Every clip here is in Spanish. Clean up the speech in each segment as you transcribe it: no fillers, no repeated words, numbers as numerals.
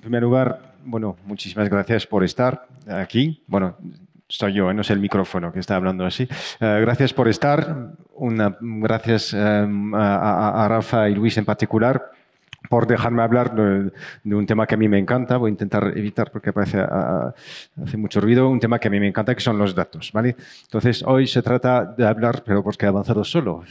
primer lugar, bueno, muchísimas gracias por estar aquí. Bueno, soy yo, no es el micrófono que está hablando así. Gracias por estar. Gracias a Rafa y Luis en particular por dejarme hablar de un tema que a mí me encanta. Voy a intentar evitar porque hace mucho ruido. Un tema que a mí me encanta, que son los datos, ¿vale? Entonces, hoy se trata de hablar, pero porque he avanzado solo.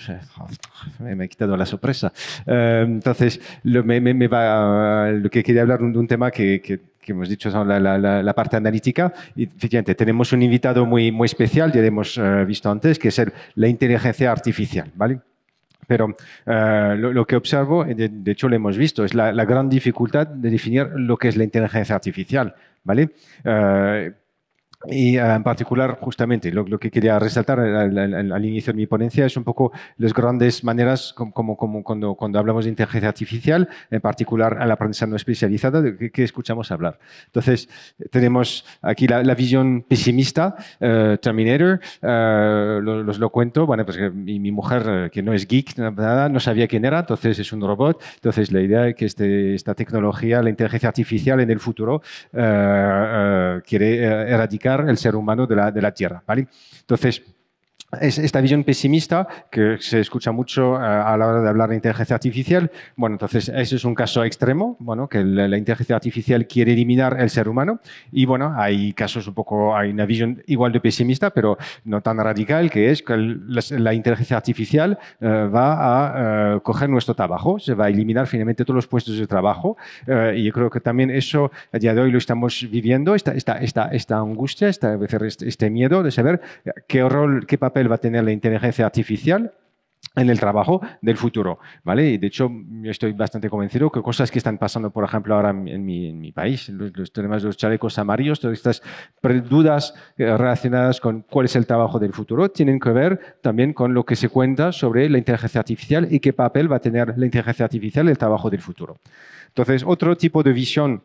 Me he quitado la sorpresa. Entonces, lo que quería hablar de un tema que hemos dicho son la parte analítica. Y efectivamente, tenemos un invitado muy especial, ya lo hemos visto antes, que es la inteligencia artificial, ¿vale? Pero lo que observo, de hecho lo hemos visto, es la gran dificultad de definir lo que es la inteligencia artificial, ¿vale? Y en particular, justamente, lo que quería resaltar al inicio de mi ponencia es un poco las grandes maneras, como cuando hablamos de inteligencia artificial, en particular al aprendizaje no especializado, de que escuchamos hablar. Entonces, tenemos aquí la visión pesimista, Terminator, lo cuento, bueno, pues mi mujer, que no es geek, nada, no sabía quién era, entonces es un robot. Entonces, la idea es que esta tecnología, la inteligencia artificial en el futuro, quiere erradicar el ser humano de la Tierra, ¿vale? Entonces, es esta visión pesimista que se escucha mucho a la hora de hablar de inteligencia artificial. Bueno, entonces, ese es un caso extremo, bueno, que la inteligencia artificial quiere eliminar el ser humano. Y bueno, hay casos hay una visión igual de pesimista, pero no tan radical, que es que la inteligencia artificial va a coger nuestro trabajo, se va a eliminar finalmente todos los puestos de trabajo. Y yo creo que también eso, a día de hoy, lo estamos viviendo, esta angustia, este miedo de saber qué papel va a tener la inteligencia artificial en el trabajo del futuro, ¿vale? Y de hecho, yo estoy bastante convencido que cosas que están pasando, por ejemplo, ahora en mi país, los temas de los chalecos amarillos, todas estas dudas relacionadas con cuál es el trabajo del futuro, tienen que ver también con lo que se cuenta sobre la inteligencia artificial y qué papel va a tener la inteligencia artificial en el trabajo del futuro. Entonces, otro tipo de visión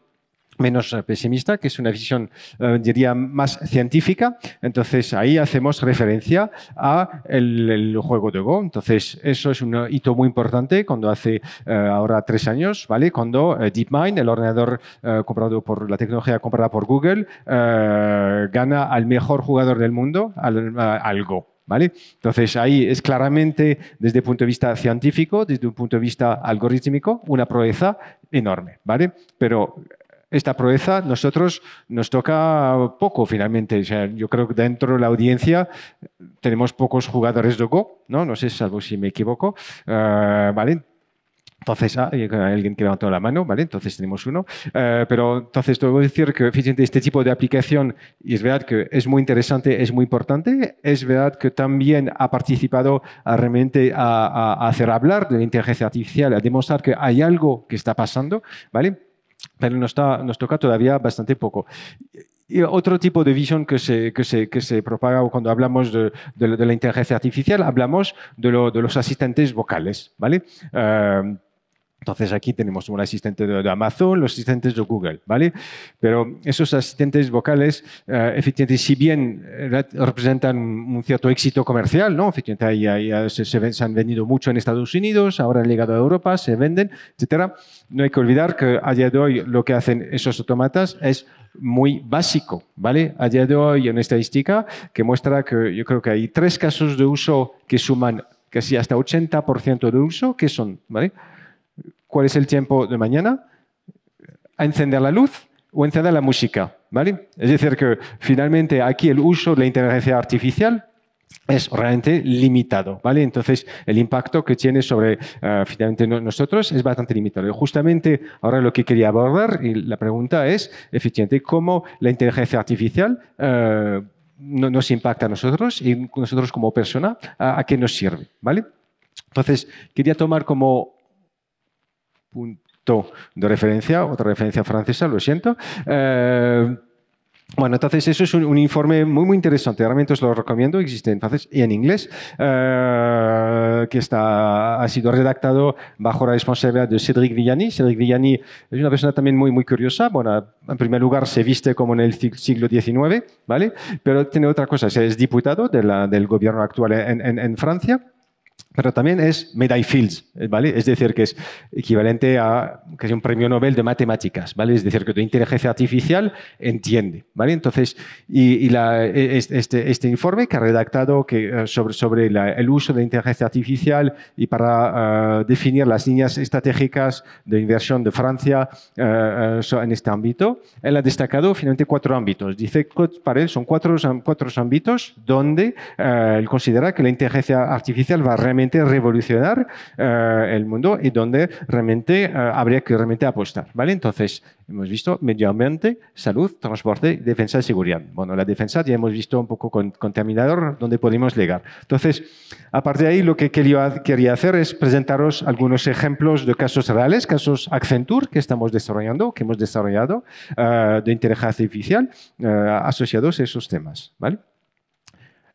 menos pesimista, que es una visión, diría, más científica. Entonces, ahí hacemos referencia a el juego de Go. Entonces, eso es un hito muy importante cuando hace ahora 3 años, ¿vale? Cuando DeepMind, el ordenador comprado por la tecnología comprada por Google, gana al mejor jugador del mundo, al Go. ¿Vale? Entonces, ahí es claramente, desde el punto de vista científico, desde un punto de vista algorítmico, una proeza enorme, ¿vale? Pero esta proeza nosotros nos toca poco finalmente. O sea, yo creo que dentro de la audiencia tenemos pocos jugadores de Go, ¿no? No sé, salvo si me equivoco. ¿Vale? Entonces, hay alguien que levantó la mano, ¿vale? Entonces tenemos uno. Pero entonces, tengo que decir que este tipo de aplicación, y es verdad que es muy interesante, es muy importante, es verdad que también ha participado realmente a hacer hablar de la inteligencia artificial, a demostrar que hay algo que está pasando, ¿vale? Pero nos toca todavía bastante poco. Y otro tipo de visión que se propaga cuando hablamos de la inteligencia artificial, hablamos de los asistentes vocales, ¿vale? Entonces, aquí tenemos un asistente de Amazon, los asistentes de Google, ¿vale? Pero esos asistentes vocales, efectivamente, si bien representan un cierto éxito comercial, ¿no? Efectivamente, se han vendido mucho en Estados Unidos, ahora han llegado a Europa, se venden, etcétera. No hay que olvidar que a día de hoy lo que hacen esos autómatas es muy básico, ¿vale? A día de hoy hay una estadística que muestra que yo creo que hay 3 casos de uso que suman casi hasta 80% de uso, que son, ¿vale? ¿Cuál es el tiempo de mañana? A encender la luz o encender la música, ¿vale? Es decir, que finalmente aquí el uso de la inteligencia artificial es realmente limitado, ¿vale? Entonces, el impacto que tiene sobre finalmente nosotros es bastante limitado. Y justamente ahora lo que quería abordar, y la pregunta es, efectivamente, cómo la inteligencia artificial nos impacta a nosotros y nosotros como persona, a qué nos sirve, ¿vale? Entonces, quería tomar como punto de referencia, otra referencia francesa, lo siento. Bueno, entonces eso es un informe muy interesante, realmente os lo recomiendo, existe en francés y en inglés, que ha sido redactado bajo la responsabilidad de Cédric Villani. Cédric Villani es una persona también muy curiosa. Bueno, en primer lugar se viste como en el siglo XIX, ¿vale? Pero tiene otra cosa, es diputado del gobierno actual en Francia. pero también es medal fields, ¿vale? Es decir, que es equivalente a que es un premio Nobel de matemáticas, ¿vale? Es decir, que tu inteligencia artificial entiende, ¿vale? Entonces, este informe que ha redactado sobre el uso de inteligencia artificial y para definir las líneas estratégicas de inversión de Francia en este ámbito, él ha destacado finalmente 4 ámbitos. Dice que para él son cuatro ámbitos donde él considera que la inteligencia artificial va realmente revolucionar el mundo y donde realmente habría que realmente apostar, ¿vale? Entonces, hemos visto medio ambiente, salud, transporte, defensa y seguridad. Bueno, la defensa ya hemos visto un poco con Terminador donde podemos llegar. Entonces, a partir de ahí, lo que quería hacer es presentaros algunos ejemplos de casos reales, casos Accenture que estamos desarrollando, que hemos desarrollado de inteligencia artificial asociados a esos temas, ¿vale?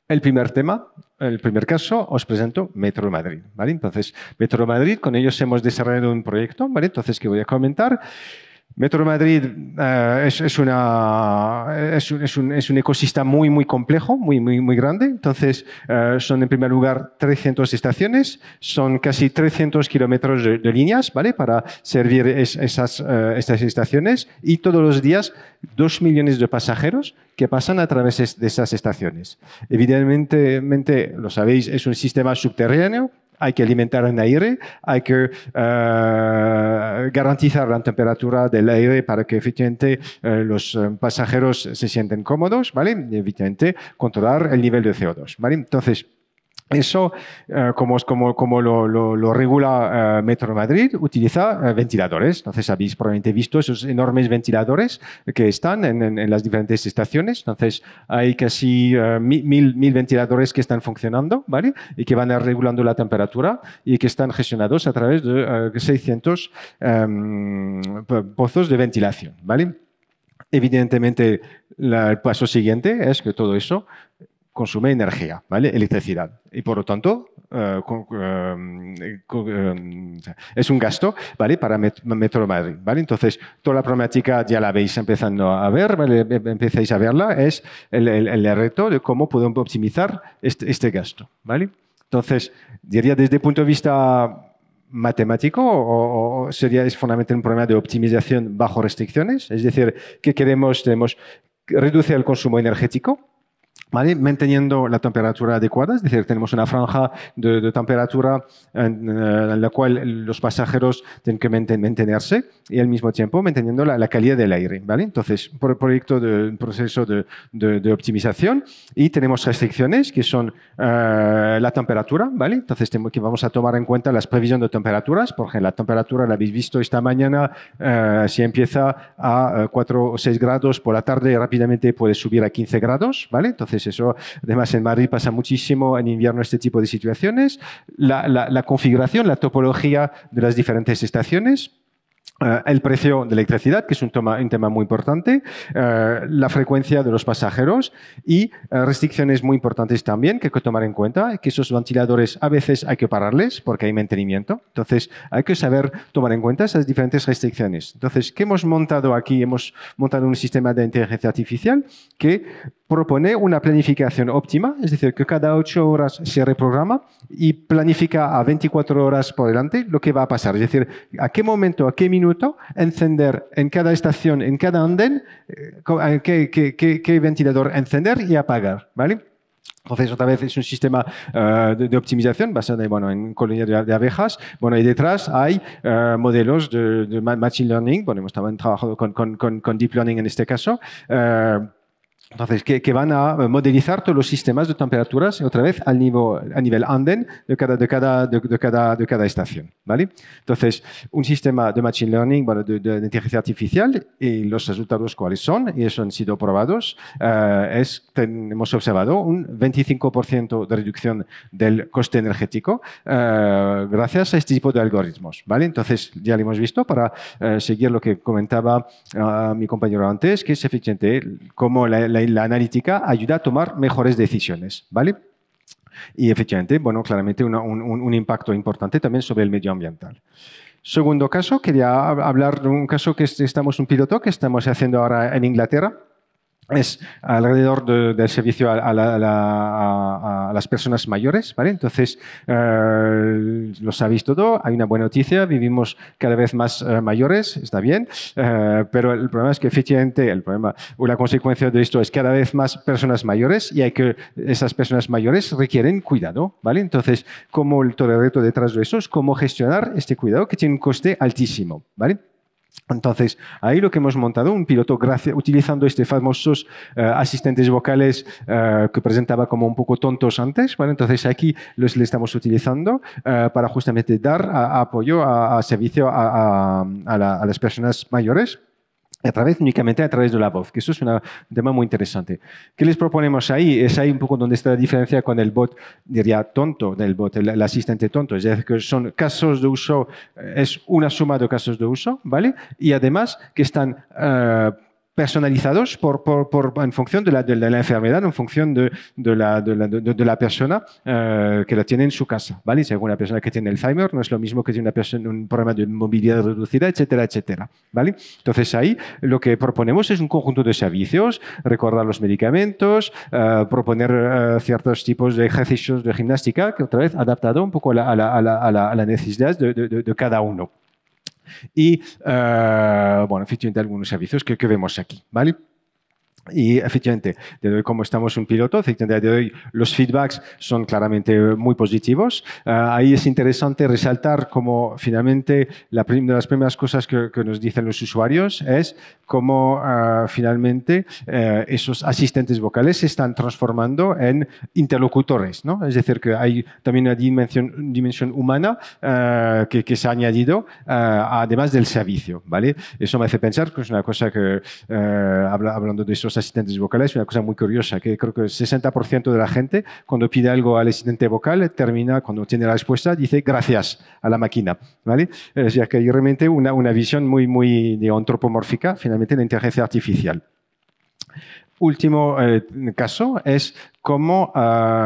El primer tema, el primer caso, os presento Metro de Madrid, ¿vale? Entonces, Metro de Madrid, con ellos hemos desarrollado un proyecto, ¿vale? Entonces, que voy a comentar. Metro de Madrid es un ecosistema muy complejo, muy grande. Entonces, son en primer lugar 300 estaciones, son casi 300 kilómetros de líneas, ¿vale? Para servir estas estaciones y todos los días 2 millones de pasajeros que pasan a través de esas estaciones. Evidentemente, lo sabéis, es un sistema subterráneo. Hay que alimentar el aire, hay que garantizar la temperatura del aire para que efectivamente los pasajeros se sienten cómodos, ¿vale? Y evidentemente controlar el nivel de CO2, ¿vale? Entonces, eso, como lo regula Metro de Madrid, utiliza ventiladores. Entonces, habéis probablemente visto esos enormes ventiladores que están en las diferentes estaciones. Entonces, hay casi 1000 ventiladores que están funcionando, ¿vale? Y que van regulando la temperatura y que están gestionados a través de 600 pozos de ventilación, ¿vale? Evidentemente, el paso siguiente es que todo eso consume energía, ¿vale? Electricidad. Y por lo tanto, es un gasto, ¿vale? Para Metro de Madrid, ¿vale? Entonces, toda la problemática ya la veis empezando a ver, ¿vale? Empecéis a verla, es el reto de cómo podemos optimizar este gasto, ¿vale? Entonces, diría desde el punto de vista matemático o es fundamentalmente un problema de optimización bajo restricciones, es decir, ¿qué queremos? Tenemos reducir el consumo energético, ¿vale? Manteniendo la temperatura adecuada, es decir, tenemos una franja de temperatura en la cual los pasajeros tienen que mantenerse y al mismo tiempo manteniendo la calidad del aire, ¿vale? Entonces, por el proceso de optimización y tenemos restricciones que son la temperatura, ¿vale? Entonces, que vamos a tomar en cuenta las previsiones de temperaturas, por ejemplo, la temperatura la habéis visto esta mañana, si empieza a 4 o 6 grados por la tarde, rápidamente puede subir a 15 grados, ¿vale? Entonces, eso, además, en Madrid pasa muchísimo en invierno este tipo de situaciones. La configuración, la topología de las diferentes estaciones. El precio de electricidad, que es un tema muy importante, la frecuencia de los pasajeros y restricciones muy importantes también que hay que tomar en cuenta, que esos ventiladores a veces hay que pararles porque hay mantenimiento. Entonces, hay que saber tomar en cuenta esas diferentes restricciones. Entonces, ¿qué hemos montado aquí? Hemos montado un sistema de inteligencia artificial que propone una planificación óptima, es decir, que cada 8 horas se reprograma y planifica a 24 horas por delante lo que va a pasar. Es decir, a qué momento, a qué minuto encender en cada estación, en cada andén, qué ventilador encender y apagar, ¿vale? Entonces, otra vez es un sistema de optimización basado en colonias de abejas. Bueno, y detrás hay modelos de Machine Learning. Bueno, hemos también trabajado con Deep Learning en este caso. Entonces, que van a modelizar todos los sistemas de temperaturas, otra vez a nivel andén de cada estación, ¿vale? Entonces, un sistema de Machine Learning, bueno, de inteligencia artificial, y los resultados cuáles son, y eso han sido probados, hemos observado un 25% de reducción del coste energético gracias a este tipo de algoritmos, ¿vale? Entonces, ya lo hemos visto para seguir lo que comentaba mi compañero antes, que es efectivamente cómo la analítica ayuda a tomar mejores decisiones, ¿vale? Y efectivamente, bueno, claramente un impacto importante también sobre el medio ambiental. Segundo caso, quería hablar de un caso un piloto que estamos haciendo ahora en Inglaterra. es alrededor del servicio a las personas mayores, ¿vale? Entonces, lo sabéis todo, hay una buena noticia, vivimos cada vez más mayores, está bien, pero el problema es que efectivamente, el problema o la consecuencia de esto es cada vez más personas mayores y hay que esas personas mayores requieren cuidado, ¿vale? Entonces, como todo el reto detrás de eso es cómo gestionar este cuidado que tiene un coste altísimo, ¿vale? Entonces, ahí lo que hemos montado, un piloto utilizando estos famosos asistentes vocales que presentaba como un poco tontos antes. ¿Vale? Entonces, aquí le estamos utilizando para justamente dar apoyo a servicio a las personas mayores únicamente a través de la voz, que eso es un tema muy interesante. ¿Qué les proponemos ahí? Es ahí un poco donde está la diferencia con el bot, diría, tonto del bot, el asistente tonto. Es decir, que son casos de uso, es una suma de casos de uso, ¿vale? Y además que están personalizados en función de la enfermedad, en función de la persona que la tiene en su casa. ¿Vale? Si hay una persona que tiene Alzheimer, no es lo mismo que tiene un problema de movilidad reducida, etcétera, etcétera. ¿Vale? Entonces ahí lo que proponemos es un conjunto de servicios, recordar los medicamentos, proponer ciertos tipos de ejercicios de gimnástica, que otra vez adaptado un poco a la necesidad de cada uno. Y, bueno, efectivamente, algunos servicios que vemos aquí, ¿vale? Y efectivamente, como estamos un piloto, efectivamente, de hoy los feedbacks son claramente muy positivos. Ahí es interesante resaltar cómo finalmente de las primeras cosas que nos dicen los usuarios es cómo finalmente esos asistentes vocales se están transformando en interlocutores, ¿no? Es decir, que hay también una dimensión humana que se ha añadido además del servicio, ¿vale? Eso me hace pensar que es una cosa que, hablando de esos asistentes vocales, una cosa muy curiosa, que creo que el 60% de la gente, cuando pide algo al asistente vocal, termina, cuando tiene la respuesta, dice gracias a la máquina, ¿vale? Es decir, que hay realmente una visión muy antropomórfica, finalmente, de la inteligencia artificial. Último caso es cómo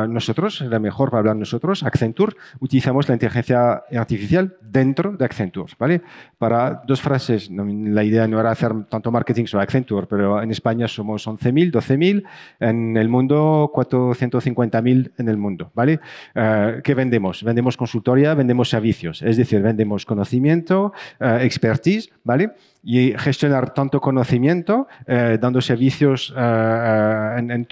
nosotros, la mejor para hablar nosotros, Accenture, utilizamos la inteligencia artificial dentro de Accenture, ¿vale? Para dos frases, la idea no era hacer tanto marketing sobre Accenture, pero en España somos 11.000, 12.000, en el mundo 450.000 en el mundo, ¿vale? ¿Qué vendemos? Vendemos consultoría, vendemos servicios, es decir, vendemos conocimiento, expertise, ¿vale? Y gestionar tanto conocimiento, dando servicios en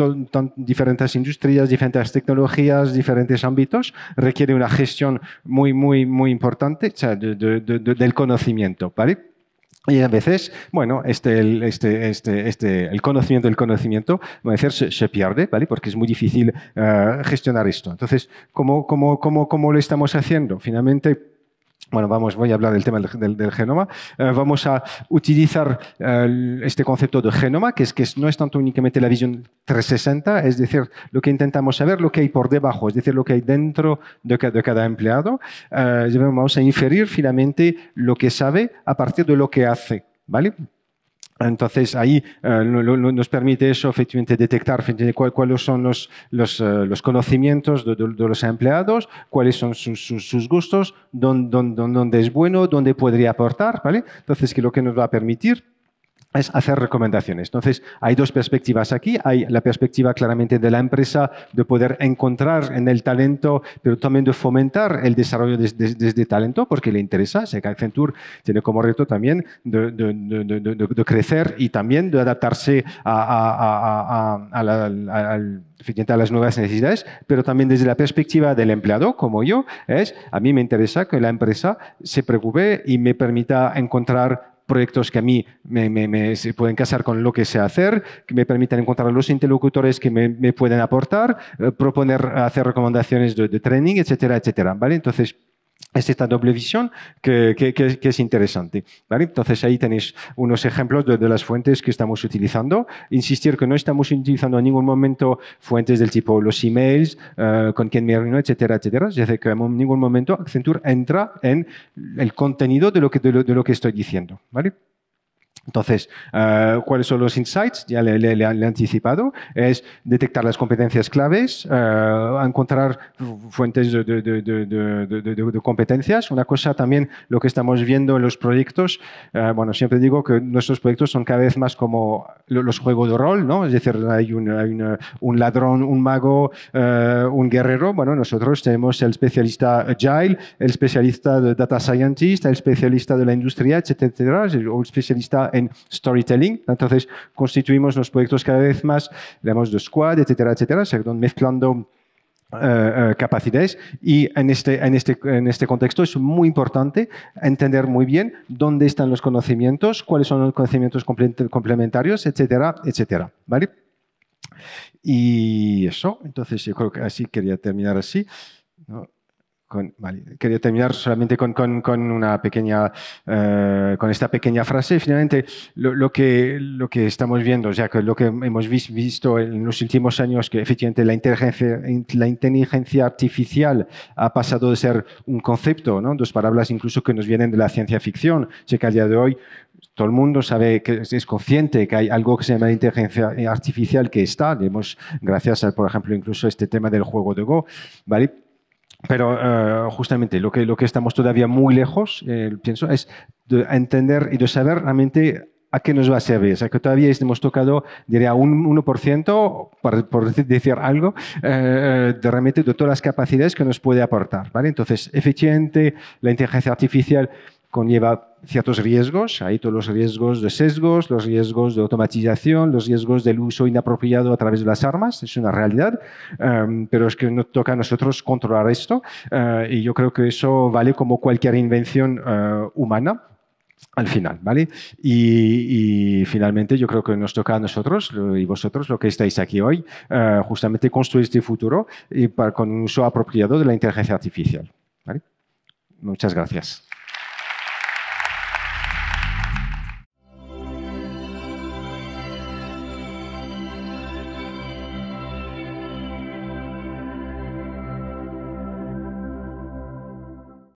diferentes industrias, diferentes tecnologías, diferentes ámbitos, requiere una gestión muy importante, o sea, del conocimiento, ¿vale? Y a veces, bueno, el conocimiento del conocimiento, a veces se pierde, ¿vale? Porque es muy difícil gestionar esto. Entonces, ¿cómo lo estamos haciendo? Finalmente, bueno, voy a hablar del tema del genoma. Vamos a utilizar este concepto de genoma, que no es tanto únicamente la visión 360, es decir, lo que intentamos saber, lo que hay por debajo, es decir, lo que hay dentro de cada empleado. Vamos a inferir finalmente lo que sabe a partir de lo que hace, ¿vale? Entonces, ahí nos permite eso, efectivamente, detectar cuáles son los conocimientos de los empleados, cuáles son sus gustos, dónde es bueno, dónde podría aportar, ¿vale? Entonces, que lo que nos va a permitir es hacer recomendaciones. Entonces, hay dos perspectivas aquí. Hay la perspectiva claramente de la empresa de poder encontrar en el talento, pero también de fomentar el desarrollo de talento, porque le interesa. Sé que Accenture tiene como reto también de crecer y también de adaptarse a las nuevas necesidades, pero también desde la perspectiva del empleado, como yo, a mí me interesa que la empresa se preocupe y me permita encontrar proyectos que a mí se pueden casar con lo que sé hacer, que me permitan encontrar los interlocutores que me pueden aportar, proponer, hacer recomendaciones de training, etcétera, etcétera, ¿vale? Entonces, es esta doble visión que es interesante, ¿vale? Entonces, ahí tenéis unos ejemplos de las fuentes que estamos utilizando. Insistir que no estamos utilizando en ningún momento fuentes del tipo los emails, con quién me reúno, etcétera, etcétera. Es decir, que en ningún momento Accenture entra en el contenido de lo que estoy diciendo, ¿vale? Entonces, ¿cuáles son los insights? Ya le he anticipado. Es detectar las competencias claves, encontrar fuentes de competencias. Una cosa también, lo que estamos viendo en los proyectos, bueno, siempre digo que nuestros proyectos son cada vez más como los juegos de rol, ¿no? Es decir, hay un ladrón, un mago, un guerrero. Bueno, nosotros tenemos el especialista Agile, el especialista de Data Scientist, el especialista de la industria, etcétera, o el especialista en storytelling. Entonces, constituimos los proyectos cada vez más, digamos, de squad, etcétera, etcétera, se van mezclando capacidades y en este contexto es muy importante entender muy bien dónde están los conocimientos, cuáles son los conocimientos complementarios, etcétera, etcétera. ¿Vale? Y eso, entonces yo creo que así quería terminar así, ¿no? Vale. Quería terminar solamente con una pequeña, con esta pequeña frase. Finalmente, lo que estamos viendo, o sea, que lo que hemos visto en los últimos años, que efectivamente la inteligencia artificial ha pasado de ser un concepto, ¿no? Dos palabras incluso que nos vienen de la ciencia ficción. Sé que al día de hoy todo el mundo sabe que es consciente que hay algo que se llama inteligencia artificial que está, gracias a, por ejemplo, incluso este tema del juego de Go, ¿vale? Pero justamente lo que estamos todavía muy lejos, pienso, es de entender y de saber realmente a qué nos va a servir. O sea, que todavía hemos tocado, diría, un 1%, por decir algo, realmente de todas las capacidades que nos puede aportar. ¿Vale? Entonces, efectivamente, la inteligencia artificial conlleva ciertos riesgos, hay todos los riesgos de sesgos, los riesgos de automatización, los riesgos del uso inapropiado a través de las armas, es una realidad, pero es que nos toca a nosotros controlar esto y yo creo que eso vale como cualquier invención humana al final, ¿vale? Y finalmente yo creo que nos toca a nosotros y vosotros, lo que estáis aquí hoy, justamente construir este futuro y con un uso apropiado de la inteligencia artificial, ¿vale? Muchas gracias.